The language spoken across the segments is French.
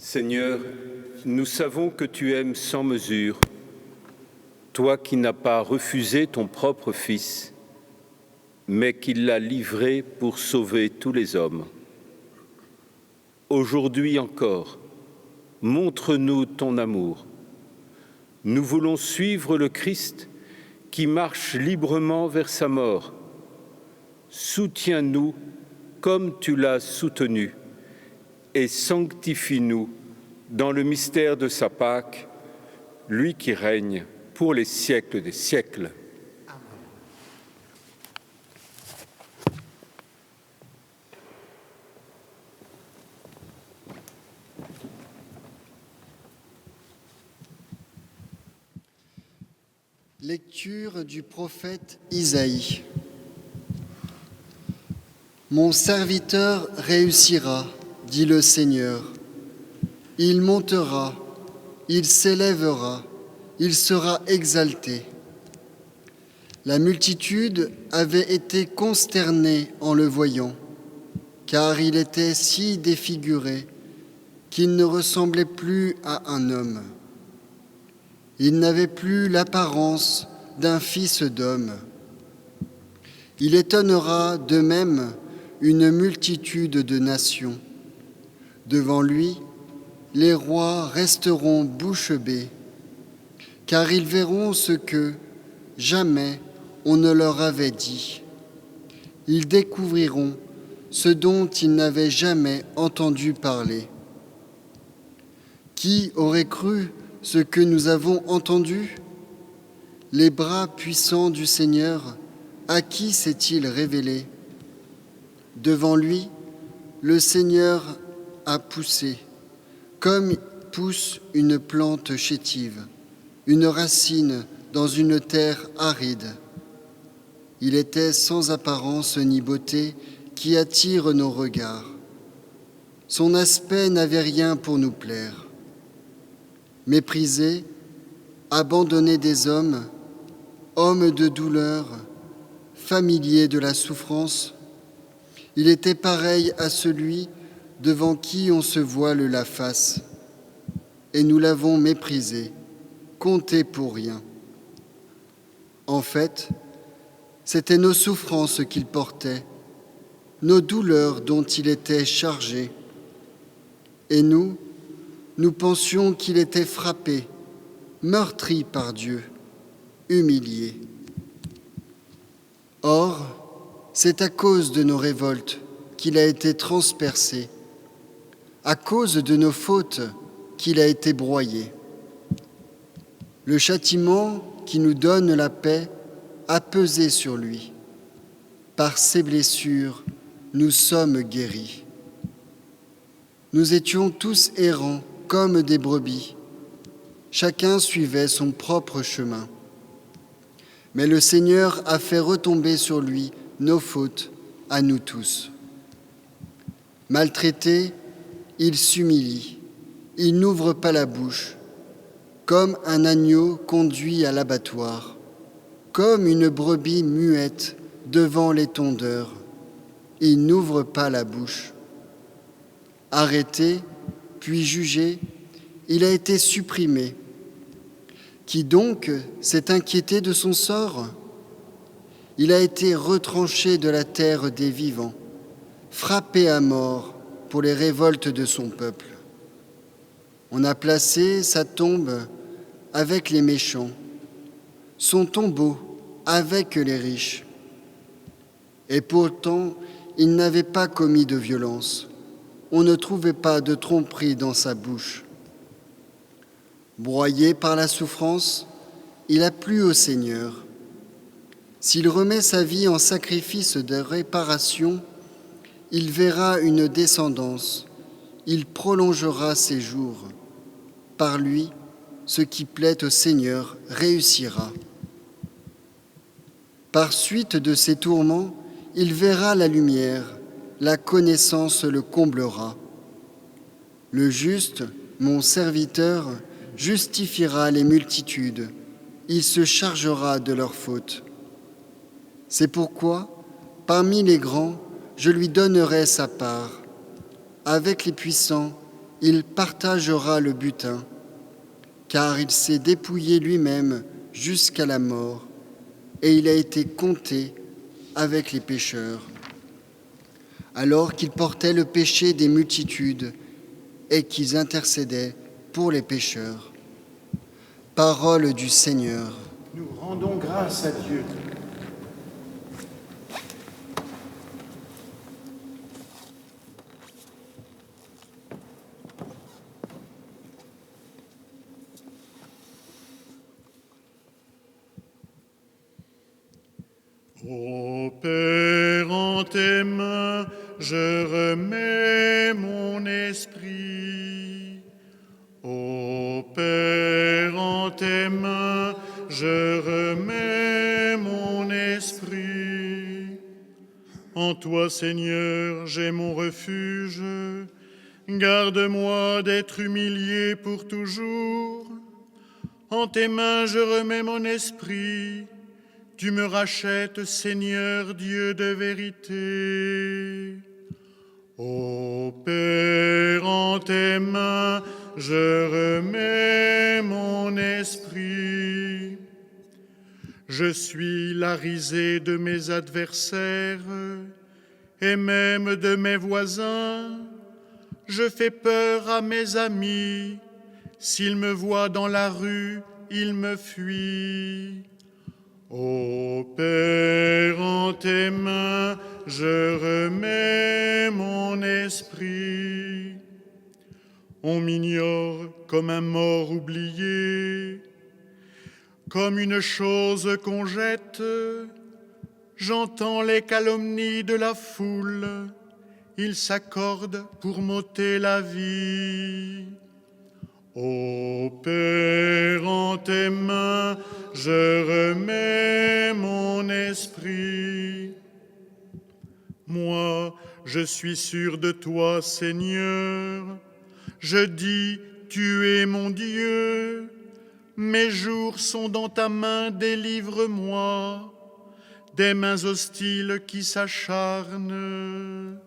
Seigneur, nous savons que tu aimes sans mesure, toi qui n'as pas refusé ton propre Fils, mais qui l'as livré pour sauver tous les hommes. Aujourd'hui encore, montre-nous ton amour. Nous voulons suivre le Christ qui marche librement vers sa mort. Soutiens-nous comme tu l'as soutenu et sanctifie-nous dans le mystère de sa Pâque, lui qui règne pour les siècles des siècles. Lecture du prophète Isaïe. Mon serviteur réussira, dit le Seigneur. Il montera, il s'élèvera, il sera exalté. La multitude avait été consternée en le voyant, car il était si défiguré qu'il ne ressemblait plus à un homme. Il n'avait plus l'apparence d'un fils d'homme. Il étonnera de même une multitude de nations. Devant lui, les rois resteront bouche bée, car ils verront ce que jamais on ne leur avait dit. Ils découvriront ce dont ils n'avaient jamais entendu parler. Qui aurait cru ce que nous avons entendu? Les bras puissants du Seigneur, à qui s'est-il révélé? Devant lui, le Seigneur a poussé, comme pousse une plante chétive, une racine dans une terre aride. Il était sans apparence ni beauté qui attire nos regards. Son aspect n'avait rien pour nous plaire. Méprisé, abandonné des hommes, homme de douleur, familier de la souffrance, il était pareil à celui devant qui on se voile la face, et nous l'avons méprisé, compté pour rien. En fait, c'étaient nos souffrances qu'il portait, nos douleurs dont il était chargé, et nous pensions qu'il était frappé, meurtri par Dieu, humilié. Or, c'est à cause de nos révoltes qu'il a été transpercé, à cause de nos fautes qu'il a été broyé. Le châtiment qui nous donne la paix a pesé sur lui. Par ses blessures, nous sommes guéris. Nous étions tous errants comme des brebis. Chacun suivait son propre chemin. Mais le Seigneur a fait retomber sur lui nos fautes, à nous tous. Maltraité, il s'humilie, il n'ouvre pas la bouche, comme un agneau conduit à l'abattoir, comme une brebis muette devant les tondeurs, il n'ouvre pas la bouche. Arrêté, puis jugé, il a été supprimé. Qui donc s'est inquiété de son sort? Il a été retranché de la terre des vivants, frappé à mort pour les révoltes de son peuple. On a placé sa tombe avec les méchants, son tombeau avec les riches. Et pourtant, il n'avait pas commis de violence. On ne trouvait pas de tromperie dans sa bouche. Broyé par la souffrance, il a plu au Seigneur. S'il remet sa vie en sacrifice de réparation, il verra une descendance, il prolongera ses jours. Par lui, ce qui plaît au Seigneur réussira. Par suite de ses tourments, il verra la lumière, la connaissance le comblera. Le juste, mon serviteur, justifiera les multitudes, il se chargera de leurs fautes. C'est pourquoi, parmi les grands, je lui donnerai sa part. Avec les puissants, il partagera le butin, car il s'est dépouillé lui-même jusqu'à la mort, et il a été compté avec les pécheurs. Alors qu'il portait le péché des multitudes et qu'ils intercédaient pour les pécheurs. Parole du Seigneur. Nous rendons grâce à Dieu. Ô Père, en tes mains, je remets mon esprit. Ô Père, en tes mains, je remets mon esprit. En toi, Seigneur, j'ai mon refuge. Garde-moi d'être humilié pour toujours. En tes mains, je remets mon esprit. Tu me rachètes, Seigneur, Dieu de vérité. Ô Père, en tes mains, je remets mon esprit. Je suis la risée de mes adversaires et même de mes voisins. Je fais peur à mes amis. S'ils me voient dans la rue, ils me fuient. Ô Père, en tes mains, je remets mon esprit. On m'ignore comme un mort oublié, comme une chose qu'on jette. J'entends les calomnies de la foule, ils s'accordent pour m'ôter la vie. Ô Père, en tes mains, je remets mon esprit. Moi, je suis sûr de toi, Seigneur. Je dis, tu es mon Dieu. Mes jours sont dans ta main, délivre-moi des mains hostiles qui s'acharnent.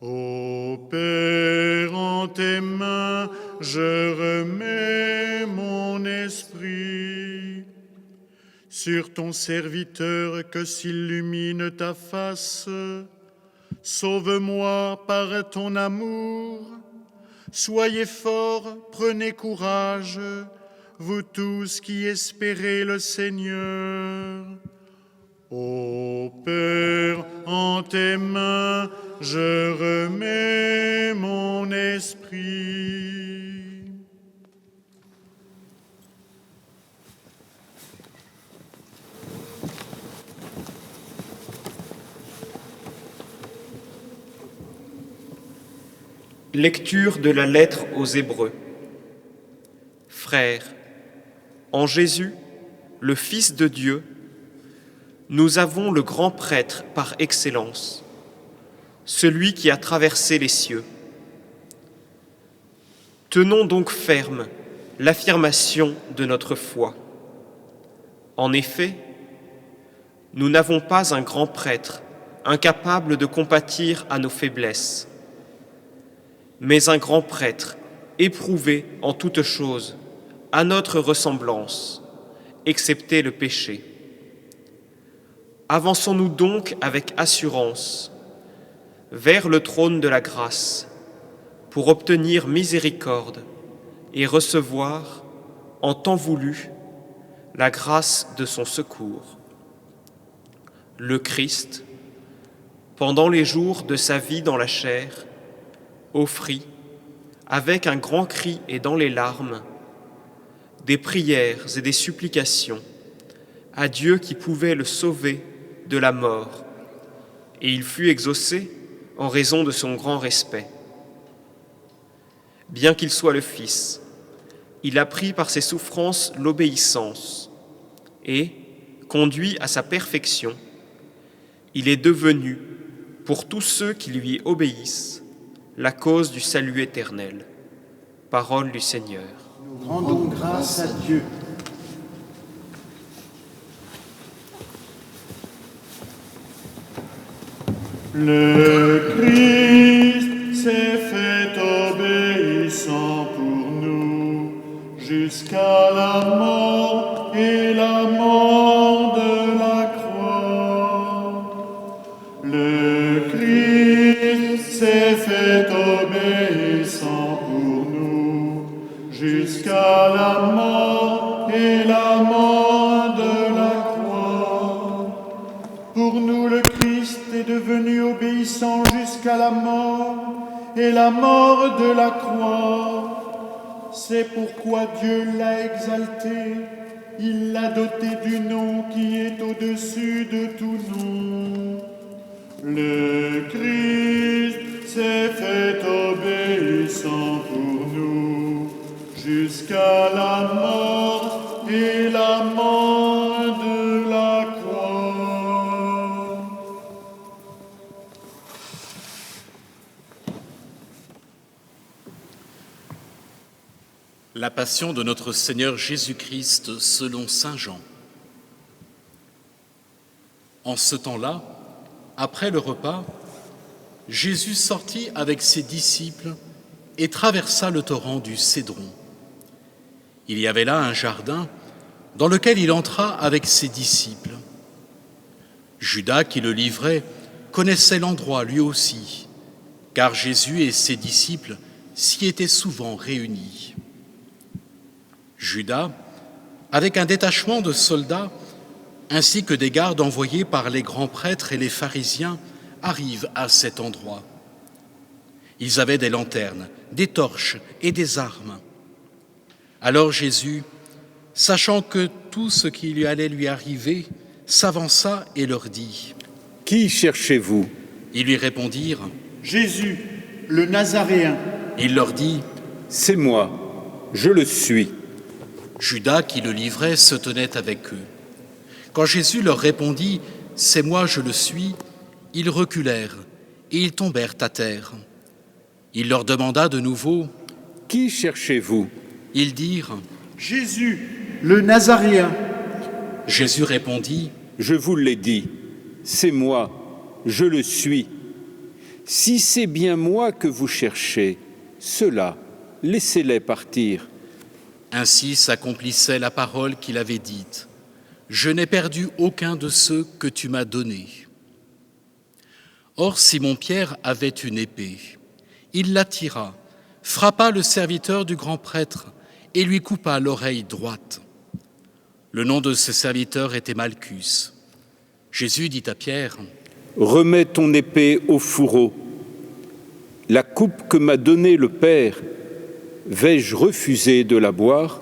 Ô Père, en tes mains, je remets mon esprit. Sur ton serviteur que s'illumine ta face, sauve-moi par ton amour. Soyez forts, prenez courage, vous tous qui espérez le Seigneur. Ô Père, en tes mains, je remets mon esprit. Lecture de la lettre aux Hébreux. Frères, en Jésus, le Fils de Dieu, nous avons le grand prêtre par excellence, celui qui a traversé les cieux. Tenons donc ferme l'affirmation de notre foi. En effet, nous n'avons pas un grand prêtre incapable de compatir à nos faiblesses, mais un grand prêtre éprouvé en toutes choses, à notre ressemblance, excepté le péché. Avançons-nous donc avec assurance vers le trône de la grâce pour obtenir miséricorde et recevoir, en temps voulu, la grâce de son secours. Le Christ, pendant les jours de sa vie dans la chair, offrit, avec un grand cri et dans les larmes, des prières et des supplications à Dieu qui pouvait le sauver de la mort, et il fut exaucé en raison de son grand respect. Bien qu'il soit le Fils, il apprit par ses souffrances l'obéissance, et, conduit à sa perfection, il est devenu, pour tous ceux qui lui obéissent, la cause du salut éternel. Parole du Seigneur. Nous rendons grâce à Dieu. Le Christ s'est fait obéissance. jusqu'à la mort et la mort de la croix. Le Christ s'est fait obéissant pour nous, jusqu'à la mort et la mort de la croix. Pour nous, le Christ est devenu obéissant jusqu'à la mort et la mort de la croix. C'est pourquoi Dieu l'a exalté, il l'a doté du nom qui est au-dessus de tout nom. Le Christ s'est fait obéissant pour nous, jusqu'à la mort et la mort de la croix. La passion de notre Seigneur Jésus-Christ selon saint Jean. En ce temps-là, après le repas, Jésus sortit avec ses disciples et traversa le torrent du Cédron. Il y avait là un jardin dans lequel il entra avec ses disciples. Judas, qui le livrait, connaissait l'endroit lui aussi, car Jésus et ses disciples s'y étaient souvent réunis. Judas, avec un détachement de soldats, ainsi que des gardes envoyés par les grands prêtres et les pharisiens, arrive à cet endroit. Ils avaient des lanternes, des torches et des armes. Alors Jésus, sachant que tout ce qui lui allait lui arriver, s'avança et leur dit : « Qui cherchez-vous » Ils lui répondirent : « Jésus, le Nazaréen. » Il leur dit : « C'est moi, je le suis. » Judas, qui le livrait, se tenait avec eux. Quand Jésus leur répondit : « C'est moi, je le suis », ils reculèrent et ils tombèrent à terre. Il leur demanda de nouveau : « Qui cherchez-vous » Ils dirent : « Jésus, le Nazaréen. » Jésus répondit : « Je vous l'ai dit, c'est moi, je le suis. Si c'est bien moi que vous cherchez, ceux-là, laissez-les partir. » Ainsi s'accomplissait la parole qu'il avait dite : « Je n'ai perdu aucun de ceux que tu m'as donnés. » Or Simon-Pierre avait une épée. Il la tira, frappa le serviteur du grand prêtre et lui coupa l'oreille droite. Le nom de ce serviteur était Malchus. Jésus dit à Pierre : « Remets ton épée au fourreau. La coupe que m'a donnée le Père, vais-je refuser de la boire ?»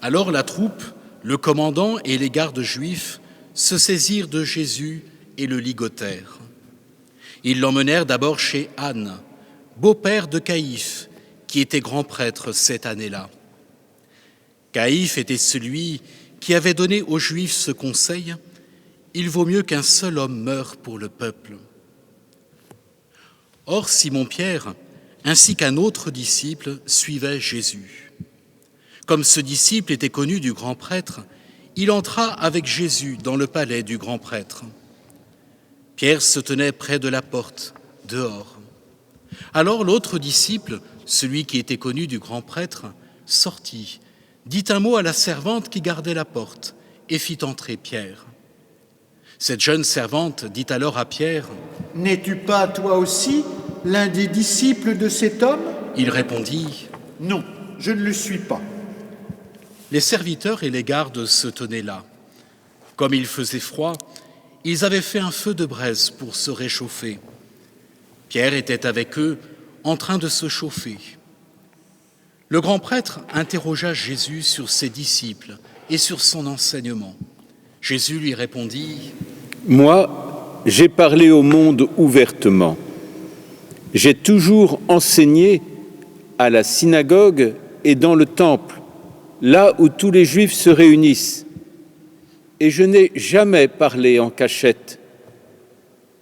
Alors la troupe, le commandant et les gardes juifs se saisirent de Jésus et le ligotèrent. Ils l'emmenèrent d'abord chez Anne, beau-père de Caïphe, qui était grand prêtre cette année-là. Caïphe était celui qui avait donné aux Juifs ce conseil : il vaut mieux qu'un seul homme meure pour le peuple. Or Simon-Pierre, ainsi qu'un autre disciple, suivait Jésus. Comme ce disciple était connu du grand prêtre, il entra avec Jésus dans le palais du grand prêtre. Pierre se tenait près de la porte, dehors. Alors l'autre disciple, celui qui était connu du grand prêtre, sortit, dit un mot à la servante qui gardait la porte et fit entrer Pierre. Cette jeune servante dit alors à Pierre : « N'es-tu pas, toi aussi, l'un des disciples de cet homme ?» Il répondit : « Non, je ne le suis pas. » Les serviteurs et les gardes se tenaient là. Comme il faisait froid, ils avaient fait un feu de braise pour se réchauffer. Pierre était avec eux, en train de se chauffer. Le grand prêtre interrogea Jésus sur ses disciples et sur son enseignement. Jésus lui répondit : « Moi, j'ai parlé au monde ouvertement. J'ai toujours enseigné à la synagogue et dans le temple, là où tous les Juifs se réunissent. Et je n'ai jamais parlé en cachette.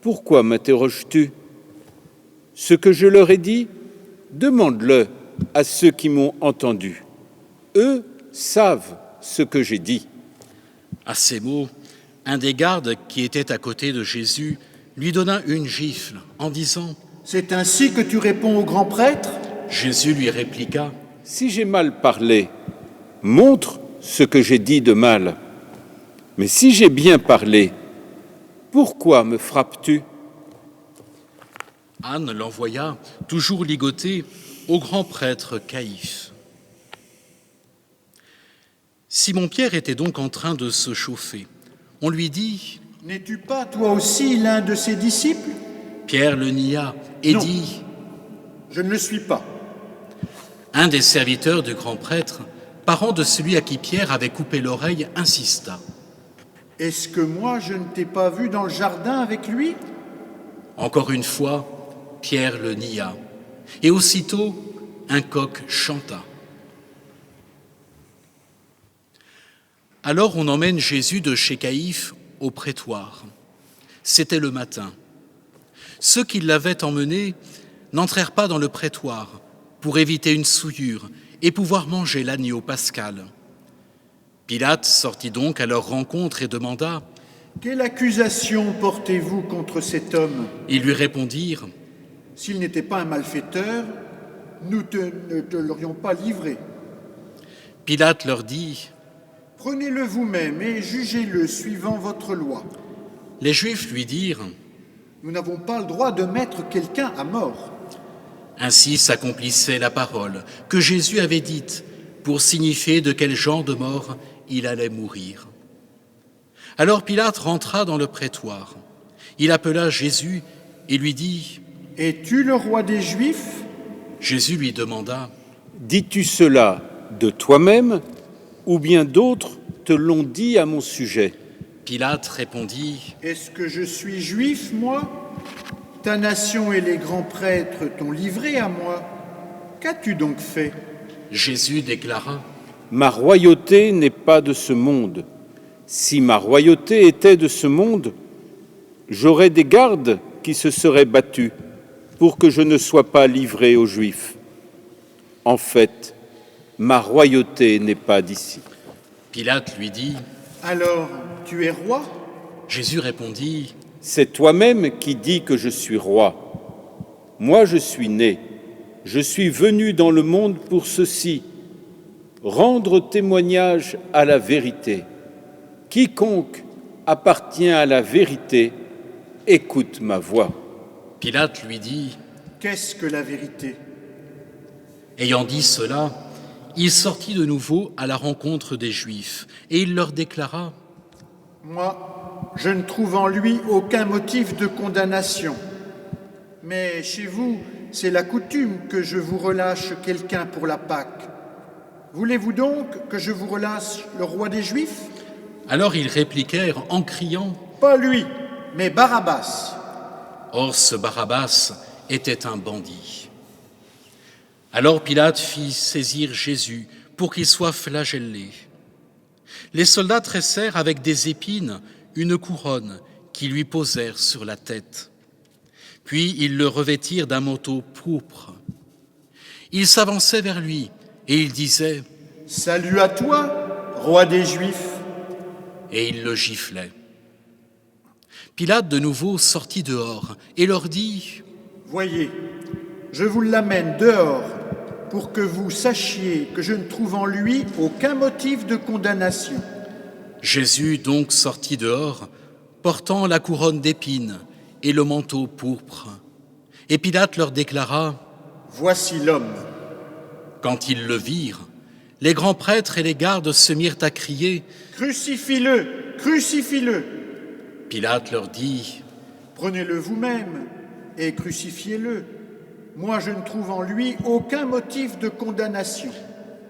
Pourquoi m'interroges-tu ? Ce que je leur ai dit, demande-le à ceux qui m'ont entendu. Eux savent ce que j'ai dit. » À ces mots, un des gardes qui était à côté de Jésus lui donna une gifle en disant : « C'est ainsi que tu réponds au grand prêtre ?» Jésus lui répliqua : « Si j'ai mal parlé, montre ce que j'ai dit de mal. Mais si j'ai bien parlé, pourquoi me frappes-tu ? Anne l'envoya, toujours ligoté, au grand prêtre Caïphe. Simon-Pierre était donc en train de se chauffer. On lui dit « N'es-tu pas toi aussi l'un de ses disciples ?» Pierre le nia et Non. dit « Je ne le suis pas. » Un des serviteurs du grand prêtre, parent de celui à qui Pierre avait coupé l'oreille, insista. « Est-ce que moi je ne t'ai pas vu dans le jardin avec lui ?» Encore une fois, Pierre le nia. Et aussitôt, un coq chanta. Alors on emmène Jésus de chez Caïphe au prétoire. C'était le matin. Ceux qui l'avaient emmené n'entrèrent pas dans le prétoire pour éviter une souillure et pouvoir manger l'agneau pascal. Pilate sortit donc à leur rencontre et demanda « Quelle accusation portez-vous contre cet homme ?» Ils lui répondirent « S'il n'était pas un malfaiteur, nous ne te l'aurions pas livré. » Pilate leur dit « Prenez-le vous-même et jugez-le suivant votre loi. » Les Juifs lui dirent Nous n'avons pas le droit de mettre quelqu'un à mort. Ainsi s'accomplissait la parole que Jésus avait dite pour signifier de quel genre de mort il allait mourir. Alors Pilate rentra dans le prétoire. Il appela Jésus et lui dit « Es-tu le roi des Juifs ?» Jésus lui demanda Dis-tu cela de toi-même ou bien d'autres te l'ont dit à mon sujet ? Pilate répondit Est-ce que je suis juif, moi ? Ta nation et les grands prêtres t'ont livré à moi. Qu'as-tu donc fait ? Jésus déclara Ma royauté n'est pas de ce monde. Si ma royauté était de ce monde, j'aurais des gardes qui se seraient battus pour que je ne sois pas livré aux Juifs. En fait, ma royauté n'est pas d'ici. Pilate lui dit Alors, tu es roi ? Jésus répondit C'est toi-même qui dis que je suis roi. Moi, je suis né. Je suis venu dans le monde pour ceci, rendre témoignage à la vérité. Quiconque appartient à la vérité, écoute ma voix. Pilate lui dit Qu'est-ce que la vérité ? Ayant dit cela, il sortit de nouveau à la rencontre des Juifs et il leur déclara Moi, je ne trouve en lui aucun motif de condamnation. Mais chez vous, c'est la coutume que je vous relâche quelqu'un pour la Pâque. Voulez-vous donc que je vous relâche le roi des Juifs ? Alors ils répliquèrent en criant Pas lui, mais Barabbas. Or ce Barabbas était un bandit. Alors Pilate fit saisir Jésus pour qu'il soit flagellé. Les soldats tressèrent avec des épines une couronne qui lui posèrent sur la tête. Puis ils le revêtirent d'un manteau pourpre. Ils s'avançaient vers lui et ils disaient « Salut à toi, roi des Juifs !» et ils le giflaient. Pilate de nouveau sortit dehors et leur dit « Voyez, je vous l'amène dehors pour que vous sachiez que je ne trouve en lui aucun motif de condamnation. » Jésus donc sortit dehors, portant la couronne d'épines et le manteau pourpre. Et Pilate leur déclara « Voici l'homme !» Quand ils le virent, les grands prêtres et les gardes se mirent à crier « Crucifie-le ! Crucifie-le » Pilate leur dit Prenez-le vous-même et crucifiez-le. Moi, je ne trouve en lui aucun motif de condamnation.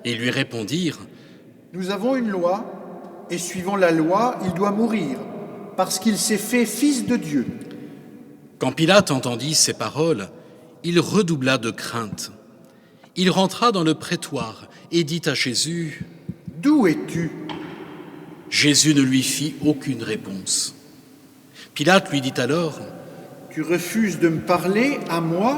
Ils lui répondirent Nous avons une loi, et suivant la loi, il doit mourir, parce qu'il s'est fait fils de Dieu. Quand Pilate entendit ces paroles, il redoubla de crainte. Il rentra dans le prétoire et dit à Jésus D'où es-tu ? Jésus ne lui fit aucune réponse. Pilate lui dit alors Tu refuses de me parler à moi ?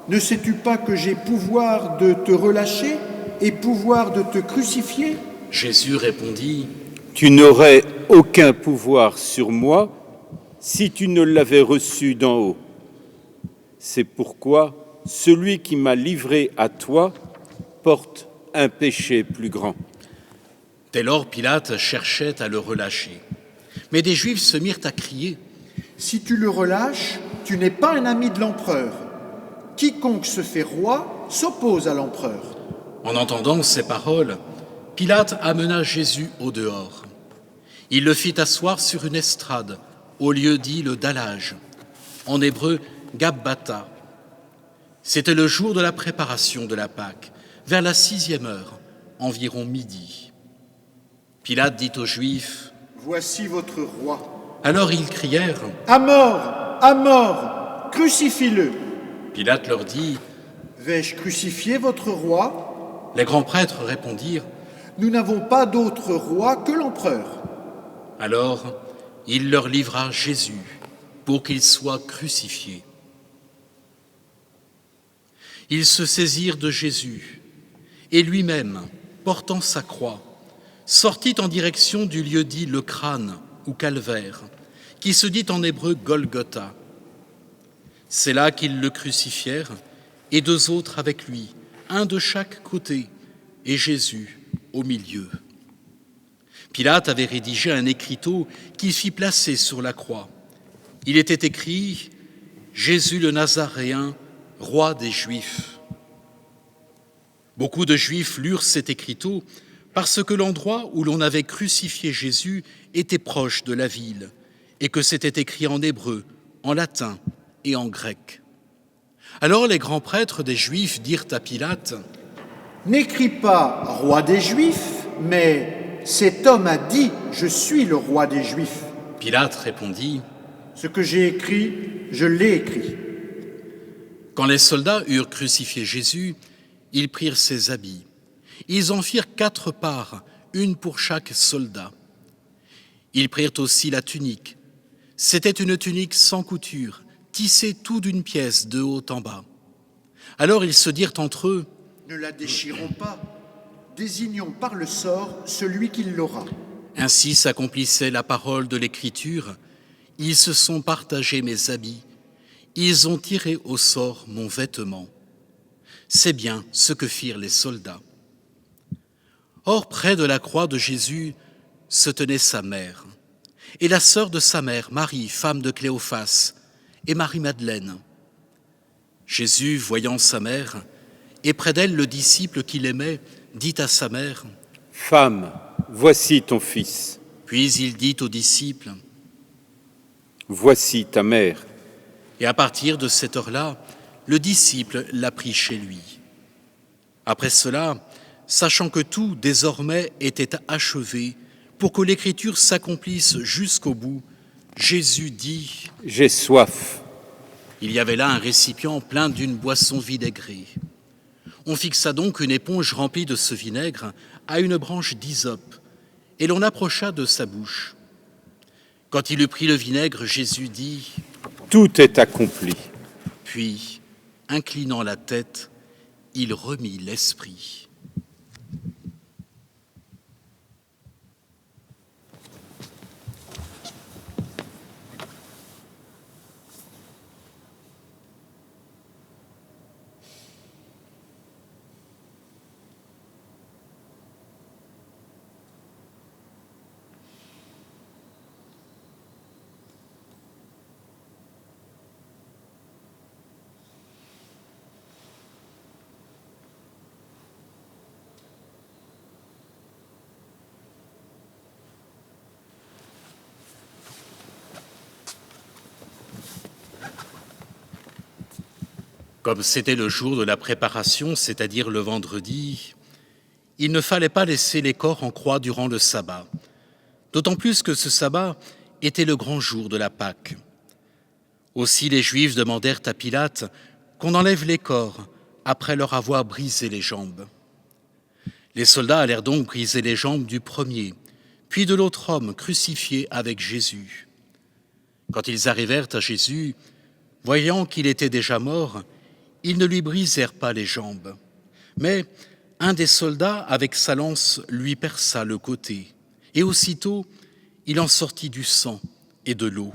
Ne sais-tu pas que j'ai pouvoir de te relâcher et pouvoir de te crucifier ? Jésus répondit Tu n'aurais aucun pouvoir sur moi si tu ne l'avais reçu d'en haut. C'est pourquoi celui qui m'a livré à toi porte un péché plus grand. Dès lors, Pilate cherchait à le relâcher. Mais des Juifs se mirent à crier : « Si tu le relâches, tu n'es pas un ami de l'empereur. Quiconque se fait roi s'oppose à l'empereur. » En entendant ces paroles, Pilate amena Jésus au dehors. Il le fit asseoir sur une estrade, au lieu dit le dallage, en hébreu Gabbata. C'était le jour de la préparation de la Pâque, vers la 6e heure, environ midi. Pilate dit aux Juifs : « Voici votre roi. » Alors ils crièrent : « À mort, à mort, crucifie-le. » Pilate leur dit : « Vais-je crucifier votre roi ?» Les grands prêtres répondirent : Nous n'avons pas d'autre roi que l'empereur. Alors il leur livra Jésus pour qu'il soit crucifié. Ils se saisirent de Jésus et lui-même, portant sa croix, sortit en direction du lieu dit le crâne ou calvaire, qui se dit en hébreu Golgotha. C'est là qu'ils le crucifièrent et 2 autres avec lui, un de chaque côté et Jésus au milieu. Pilate avait rédigé un écriteau qu'il fit placer sur la croix. Il était écrit « Jésus le Nazaréen, roi des Juifs ». Beaucoup de Juifs lurent cet écriteau parce que l'endroit où l'on avait crucifié Jésus était proche de la ville et que c'était écrit en hébreu, en latin et en grec. Alors les grands prêtres des Juifs dirent à Pilate : « N'écris pas roi des Juifs, mais cet homme a dit « Je suis le roi des Juifs ». Pilate répondit : « Ce que j'ai écrit, je l'ai écrit. » Quand les soldats eurent crucifié Jésus, ils prirent ses habits. Ils en firent 4 parts, une pour chaque soldat. Ils prirent aussi la tunique. C'était une tunique sans couture, tissée tout d'une pièce de haut en bas. Alors ils se dirent entre eux : « Ne la déchirons pas, désignons par le sort celui qui l'aura. » Ainsi s'accomplissait la parole de l'Écriture : « Ils se sont partagés mes habits, ils ont tiré au sort mon vêtement. » C'est bien ce que firent les soldats. Or, près de la croix de Jésus se tenait sa mère, et la sœur de sa mère, Marie, femme de Cléophas, et Marie-Madeleine. Jésus, voyant sa mère, et près d'elle le disciple qu'il aimait, dit à sa mère : « Femme, voici ton fils. » Puis il dit au disciple : « Voici ta mère. » Et à partir de cette heure-là, le disciple l'a pris chez lui. Après cela, sachant que tout désormais était achevé, pour que l'Écriture s'accomplisse jusqu'au bout, Jésus dit : « J'ai soif. » Il y avait là un récipient plein d'une boisson vinaigrée. On fixa donc une éponge remplie de ce vinaigre à une branche d'hysope, et l'on approcha de sa bouche. Quand il eut pris le vinaigre, Jésus dit : « Tout est accompli. » Puis, inclinant la tête, il remit l'esprit. Comme c'était le jour de la préparation, c'est-à-dire le vendredi, il ne fallait pas laisser les corps en croix durant le sabbat, d'autant plus que ce sabbat était le grand jour de la Pâque. Aussi les Juifs demandèrent à Pilate qu'on enlève les corps après leur avoir brisé les jambes. Les soldats allèrent donc briser les jambes du premier, puis de l'autre homme crucifié avec Jésus. Quand ils arrivèrent à Jésus, voyant qu'il était déjà mort, ils ne lui brisèrent pas les jambes. Mais un des soldats, avec sa lance, lui perça le côté, et aussitôt il en sortit du sang et de l'eau.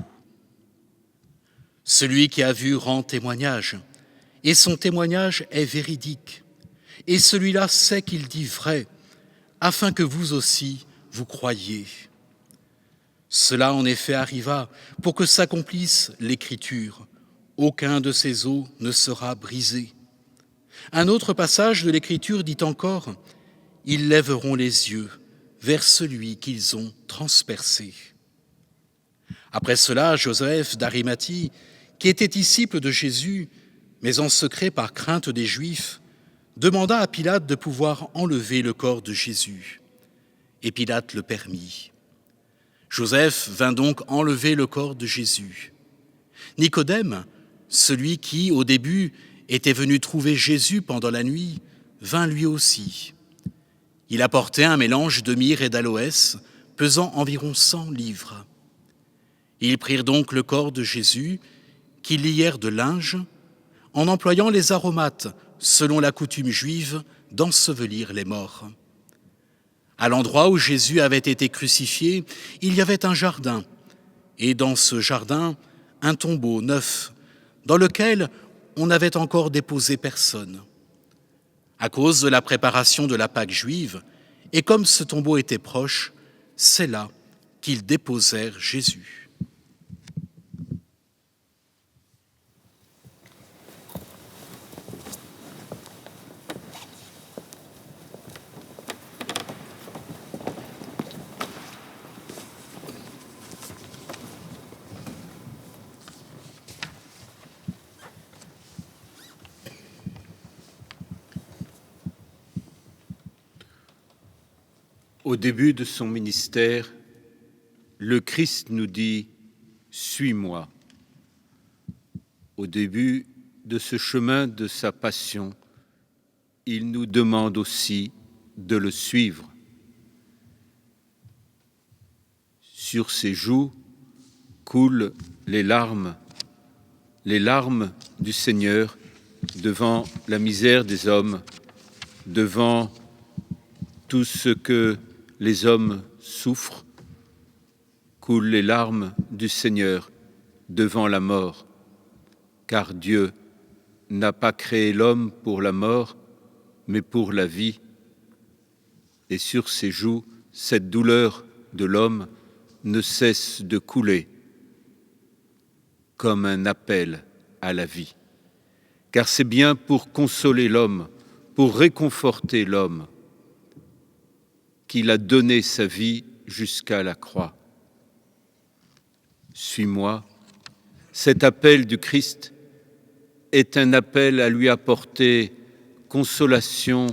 Celui qui a vu rend témoignage, et son témoignage est véridique. Et celui-là sait qu'il dit vrai, afin que vous aussi, vous croyiez. Cela en effet arriva pour que s'accomplisse l'Écriture. Aucun de ces os ne sera brisé. Un autre passage de l'Écriture dit encore « Ils lèveront les yeux vers celui qu'ils ont transpercé. » Après cela, Joseph d'Arimathie, qui était disciple de Jésus, mais en secret par crainte des Juifs, demanda à Pilate de pouvoir enlever le corps de Jésus. Et Pilate le permit. Joseph vint donc enlever le corps de Jésus. Nicodème, celui qui, au début, était venu trouver Jésus pendant la nuit, vint lui aussi. Il apportait un mélange de myrrhe et d'aloès, pesant environ 100 livres. Ils prirent donc le corps de Jésus, qu'ils lièrent de linge, en employant les aromates, selon la coutume juive, d'ensevelir les morts. À l'endroit où Jésus avait été crucifié, il y avait un jardin, et dans ce jardin, un tombeau neuf, dans lequel on n'avait encore déposé personne. À cause de la préparation de la Pâque juive, et comme ce tombeau était proche, c'est là qu'ils déposèrent Jésus. Au début de son ministère, le Christ nous dit « Suis-moi ». Au début de ce chemin de sa passion, il nous demande aussi de le suivre. Sur ses joues coulent les larmes du Seigneur devant la misère des hommes, devant tout ce que les hommes souffrent, coulent les larmes du Seigneur devant la mort, car Dieu n'a pas créé l'homme pour la mort, mais pour la vie. Et sur ses joues, cette douleur de l'homme ne cesse de couler comme un appel à la vie. Car c'est bien pour consoler l'homme, pour réconforter l'homme, qu'il a donné sa vie jusqu'à la croix. Suis-moi. Cet appel du Christ est un appel à lui apporter consolation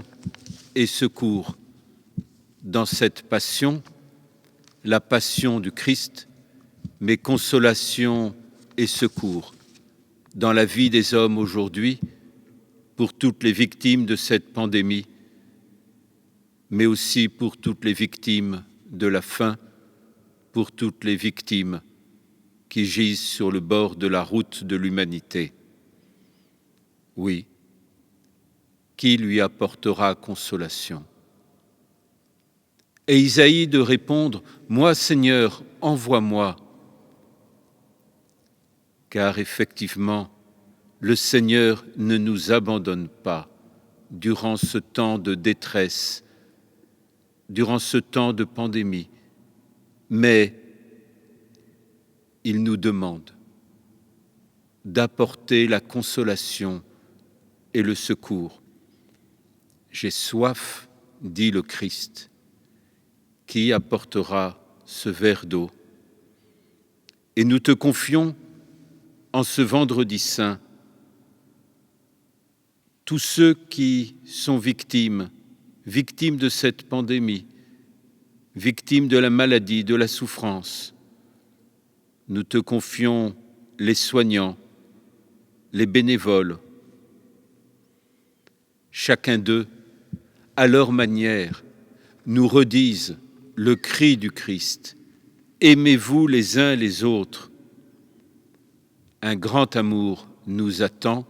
et secours dans cette passion, la passion du Christ, mais consolation et secours dans la vie des hommes aujourd'hui, pour toutes les victimes de cette pandémie, mais aussi pour toutes les victimes de la faim, pour toutes les victimes qui gisent sur le bord de la route de l'humanité. Oui, qui lui apportera consolation? Et Isaïe de répondre « Moi, Seigneur, envoie-moi ». Car effectivement, le Seigneur ne nous abandonne pas durant ce temps de détresse, durant ce temps de pandémie, mais il nous demande d'apporter la consolation et le secours. J'ai soif, dit le Christ, qui apportera ce verre d'eau. Et nous te confions en ce vendredi saint tous ceux qui sont victimes de cette pandémie, victimes de la maladie, de la souffrance. Nous te confions les soignants, les bénévoles. Chacun d'eux, à leur manière, nous redisent le cri du Christ. Aimez-vous les uns les autres. Un grand amour nous attend.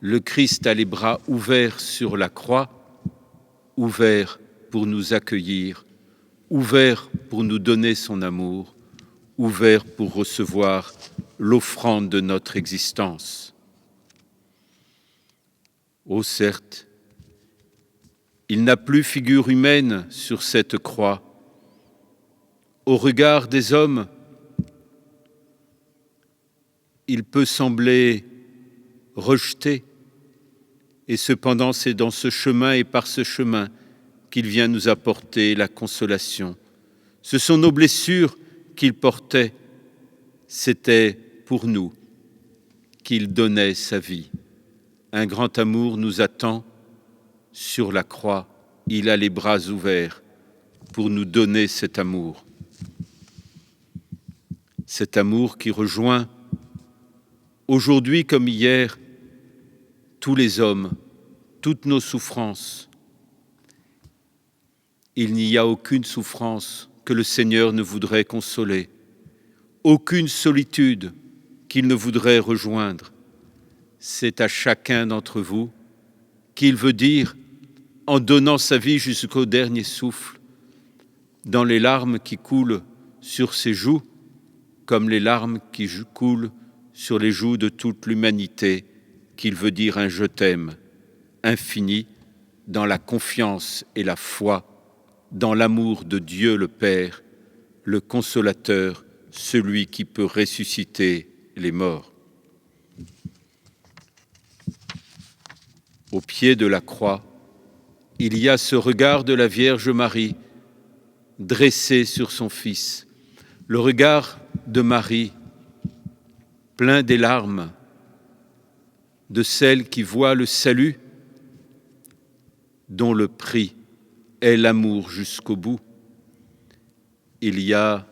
Le Christ a les bras ouverts sur la croix, ouverts pour nous accueillir, ouverts pour nous donner son amour, ouverts pour recevoir l'offrande de notre existence. Oh certes, il n'a plus figure humaine sur cette croix, Au regard des hommes, il peut sembler rejeté, et cependant c'est dans ce chemin et par ce chemin qu'il vient nous apporter la consolation. Ce sont nos blessures qu'il portait, c'était pour nous qu'il donnait sa vie. Un grand amour nous attend sur la croix, il a les bras ouverts pour nous donner cet amour. Cet amour qui rejoint aujourd'hui comme hier tous les hommes, toutes nos souffrances. Il n'y a aucune souffrance que le Seigneur ne voudrait consoler, aucune solitude qu'il ne voudrait rejoindre. C'est à chacun d'entre vous qu'il veut dire, en donnant sa vie jusqu'au dernier souffle, dans les larmes qui coulent sur ses joues, comme les larmes qui coulent sur les joues de toute l'humanité, qu'il veut dire un « je t'aime » infini, dans la confiance et la foi, dans l'amour de Dieu le Père, le Consolateur, celui qui peut ressusciter les morts. Au pied de la croix, il y a ce regard de la Vierge Marie dressé sur son Fils, le regard de Marie, plein des larmes de celle qui voit le salut, dont le prix est l'amour jusqu'au bout. Il y a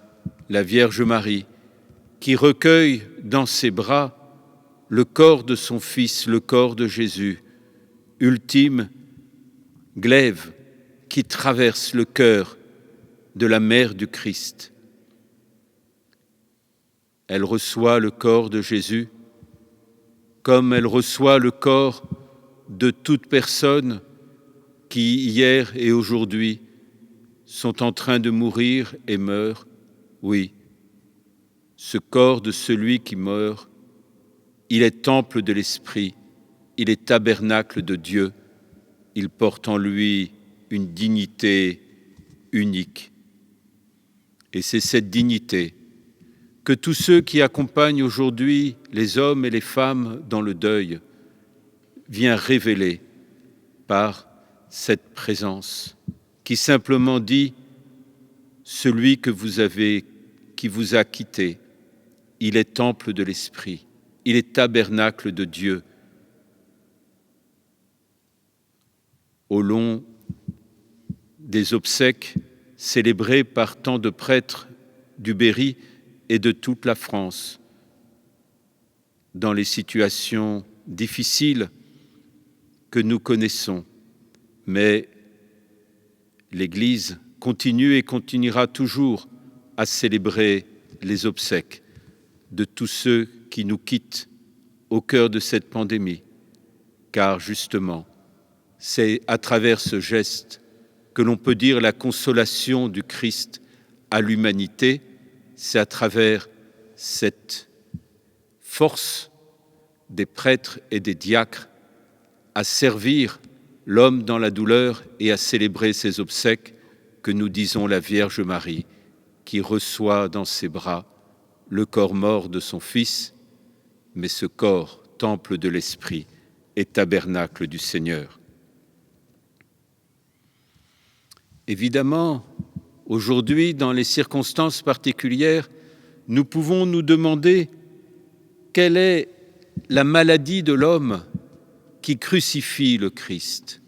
la Vierge Marie qui recueille dans ses bras le corps de son Fils, le corps de Jésus, ultime glaive qui traverse le cœur de la mère du Christ. Elle reçoit le corps de Jésus comme elle reçoit le corps de toute personne qui, hier et aujourd'hui, sont en train de mourir et meurent. Oui, ce corps de celui qui meurt, il est temple de l'Esprit, il est tabernacle de Dieu, il porte en lui une dignité unique. Et c'est cette dignité que tous ceux qui accompagnent aujourd'hui les hommes et les femmes dans le deuil viennent révéler par cette présence qui simplement dit « Celui que vous avez, qui vous a quitté, il est temple de l'Esprit, il est tabernacle de Dieu. » Au long des obsèques célébrées par tant de prêtres du Berry et de toute la France, dans les situations difficiles que nous connaissons, mais l'Église continue et continuera toujours à célébrer les obsèques de tous ceux qui nous quittent au cœur de cette pandémie, car justement, c'est à travers ce geste que l'on peut dire la consolation du Christ à l'humanité, c'est à travers cette force des prêtres et des diacres à servir l'homme dans la douleur et à célébrer ses obsèques que nous disons la Vierge Marie, qui reçoit dans ses bras le corps mort de son Fils, mais ce corps, temple de l'Esprit, est tabernacle du Seigneur. Évidemment, aujourd'hui, dans les circonstances particulières, nous pouvons nous demander quelle est la maladie de l'homme qui crucifie le Christ.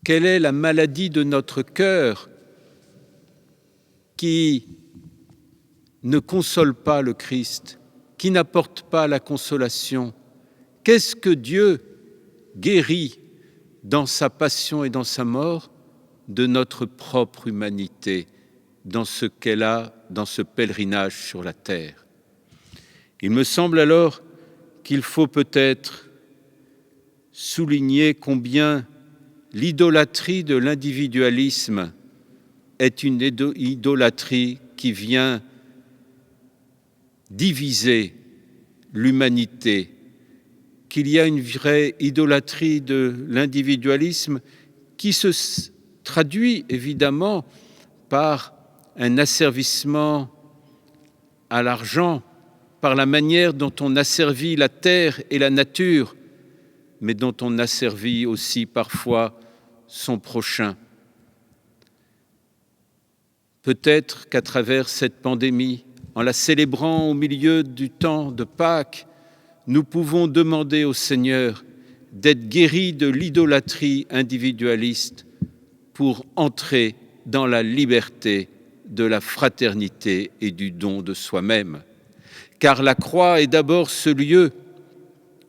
Quelle est la maladie de notre cœur qui ne console pas le Christ, qui n'apporte pas la consolation? Qu'est-ce que Dieu guérit dans sa passion et dans sa mort de notre propre humanité, dans ce qu'elle a dans ce pèlerinage sur la terre? Il me semble alors qu'il faut peut-être souligner combien l'idolâtrie de l'individualisme est une idolâtrie qui vient diviser l'humanité, qu'il y a une vraie idolâtrie de l'individualisme qui se traduit évidemment par un asservissement à l'argent, par la manière dont on asservit la terre et la nature, mais dont on asservit aussi parfois son prochain. Peut-être qu'à travers cette pandémie, en la célébrant au milieu du temps de Pâques, nous pouvons demander au Seigneur d'être guéris de l'idolâtrie individualiste pour entrer dans la liberté de la fraternité et du don de soi-même. Car la croix est d'abord ce lieu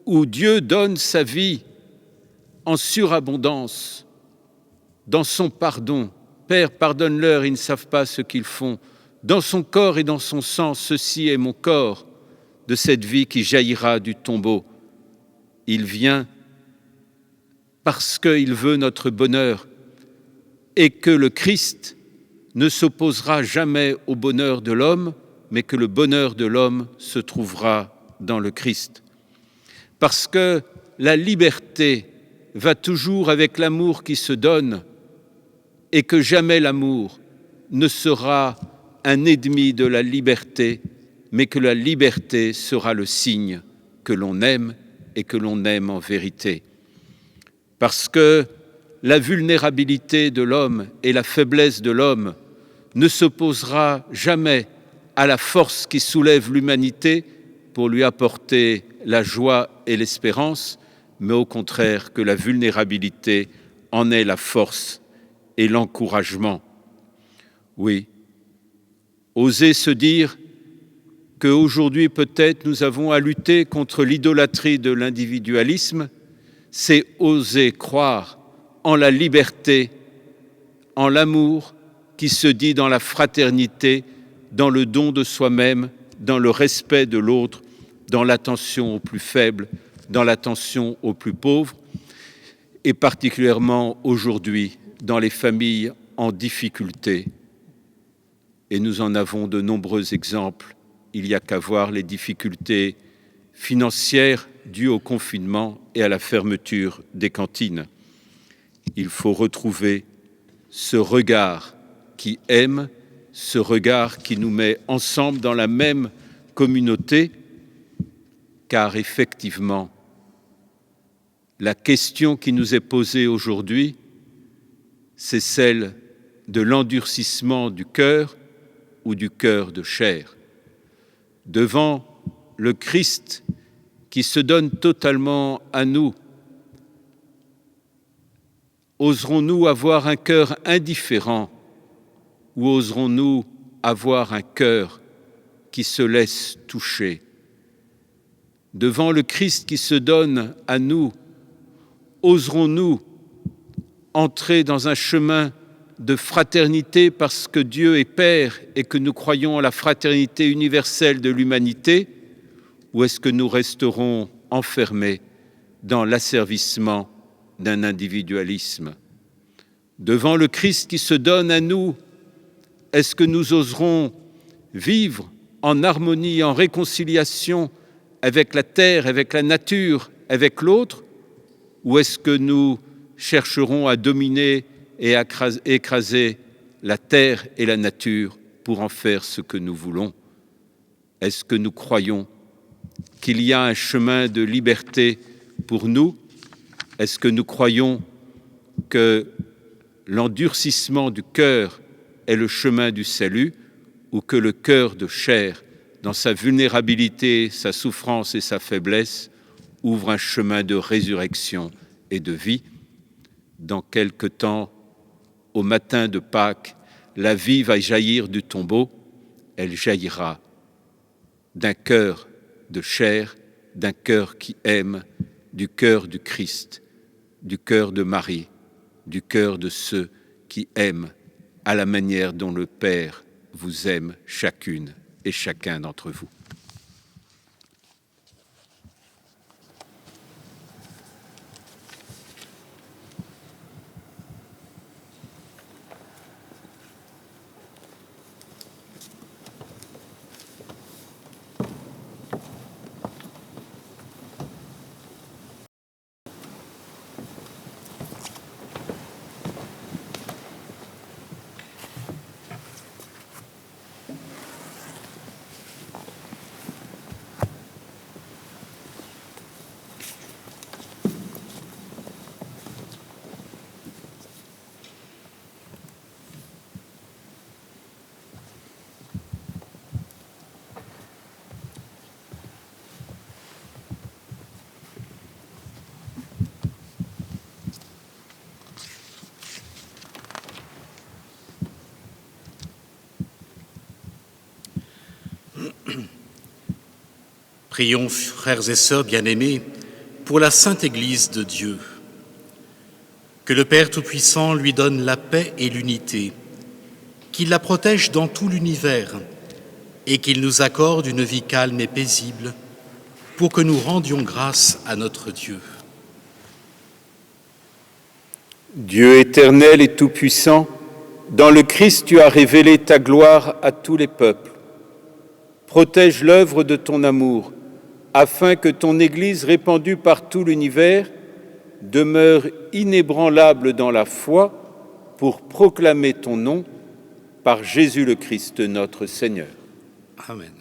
où Dieu donne sa vie en surabondance, dans son pardon. Père, pardonne-leur, ils ne savent pas ce qu'ils font. Dans son corps et dans son sang, ceci est mon corps de cette vie qui jaillira du tombeau. Il vient parce qu'il veut notre bonheur et que le Christ ne s'opposera jamais au bonheur de l'homme, mais que le bonheur de l'homme se trouvera dans le Christ. Parce que la liberté va toujours avec l'amour qui se donne et que jamais l'amour ne sera un ennemi de la liberté, mais que la liberté sera le signe que l'on aime et que l'on aime en vérité. Parce que la vulnérabilité de l'homme et la faiblesse de l'homme ne s'opposera jamais à la force qui soulève l'humanité pour lui apporter la joie et l'espérance, mais au contraire que la vulnérabilité en est la force et l'encouragement. Oui, oser se dire qu'aujourd'hui peut-être nous avons à lutter contre l'idolâtrie de l'individualisme, c'est oser croire en la liberté, en l'amour qui se dit dans la fraternité, dans le don de soi-même, dans le respect de l'autre, dans l'attention aux plus faibles, dans l'attention aux plus pauvres, et particulièrement aujourd'hui dans les familles en difficulté. Et nous en avons de nombreux exemples. Il n'y a qu'à voir les difficultés financières dues au confinement et à la fermeture des cantines. Il faut retrouver ce regard qui aime, ce regard qui nous met ensemble dans la même communauté, car effectivement, la question qui nous est posée aujourd'hui, c'est celle de l'endurcissement du cœur ou du cœur de chair. Devant le Christ qui se donne totalement à nous, oserons-nous avoir un cœur indifférent ou oserons-nous avoir un cœur qui se laisse toucher? Devant le Christ qui se donne à nous, oserons-nous entrer dans un chemin de fraternité parce que Dieu est Père et que nous croyons en la fraternité universelle de l'humanité, ou est-ce que nous resterons enfermés dans l'asservissement d'un individualisme? Devant le Christ qui se donne à nous, est-ce que nous oserons vivre en harmonie, en réconciliation avec la terre, avec la nature, avec l'autre, ou est-ce que nous chercherons à dominer et à écraser la terre et la nature pour en faire ce que nous voulons? Est-ce que nous croyons qu'il y a un chemin de liberté pour nous? Est-ce que nous croyons que l'endurcissement du cœur est le chemin du salut, ou que le cœur de chair, dans sa vulnérabilité, sa souffrance et sa faiblesse, ouvre un chemin de résurrection et de vie? Dans quelque temps, au matin de Pâques, la vie va jaillir du tombeau. Elle jaillira d'un cœur de chair, d'un cœur qui aime, du cœur du Christ, du cœur de Marie, du cœur de ceux qui aiment à la manière dont le Père vous aime chacune et chacun d'entre vous. Prions, frères et sœurs bien-aimés, pour la Sainte Église de Dieu. Que le Père Tout-Puissant lui donne la paix et l'unité, qu'il la protège dans tout l'univers et qu'il nous accorde une vie calme et paisible pour que nous rendions grâce à notre Dieu. Dieu éternel et tout-puissant, dans le Christ tu as révélé ta gloire à tous les peuples. Protège l'œuvre de ton amour, afin que ton Église répandue par tout l'univers demeure inébranlable dans la foi pour proclamer ton nom par Jésus le Christ notre Seigneur. Amen.